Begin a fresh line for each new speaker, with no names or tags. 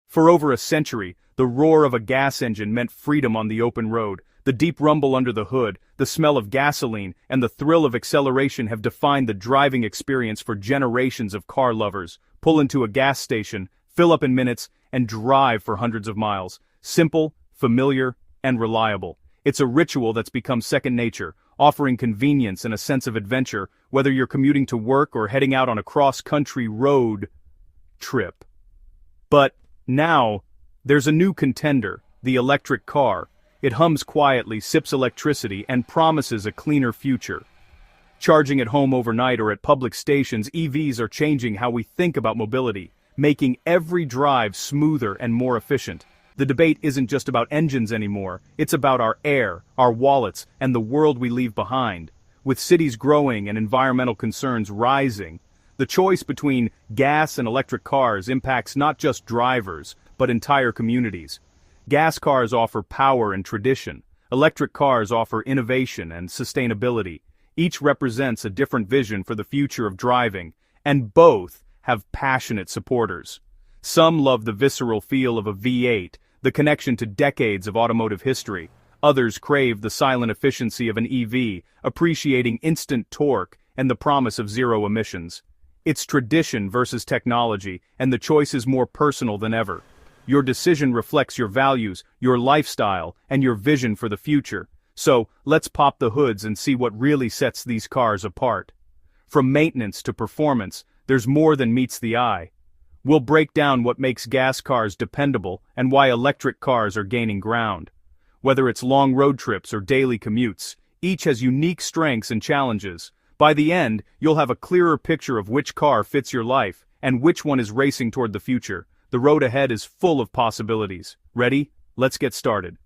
For over a century, the roar of a gas engine meant freedom on the open road. The deep rumble under the hood, the smell of gasoline, and the thrill of acceleration have defined the driving experience for generations of car lovers. Pull into a gas station, fill up in minutes, and drive for hundreds of miles. Simple, familiar, and reliable. It's a ritual that's become second nature, offering convenience and a sense of adventure, whether you're commuting to work or heading out on a cross-country road trip. But now, there's a new contender, the electric car. It hums quietly, sips electricity, and promises a cleaner future. Charging at home overnight or at public stations, EVs are changing how we think about mobility, making every drive smoother and more efficient. The debate isn't just about engines anymore, it's about our air, our wallets, and the world we leave behind. With cities growing and environmental concerns rising, the choice between gas and electric cars impacts not just drivers, but entire communities. Gas cars offer power and tradition. Electric cars offer innovation and sustainability. Each represents a different vision for the future of driving, and both have passionate supporters. Some love the visceral feel of a V8, the connection to decades of automotive history. Others crave the silent efficiency of an EV, appreciating instant torque and the promise of zero emissions. It's tradition versus technology, and the choice is more personal than ever. Your decision reflects your values, your lifestyle, and your vision for the future. So, let's pop the hoods and see what really sets these cars apart. From maintenance to performance, there's more than meets the eye. We'll break down what makes gas cars dependable and why electric cars are gaining ground. Whether it's long road trips or daily commutes, each has unique strengths and challenges. By the end, you'll have a clearer picture of which car fits your life and which one is racing toward the future. The road ahead is full of possibilities. Ready? Let's get started.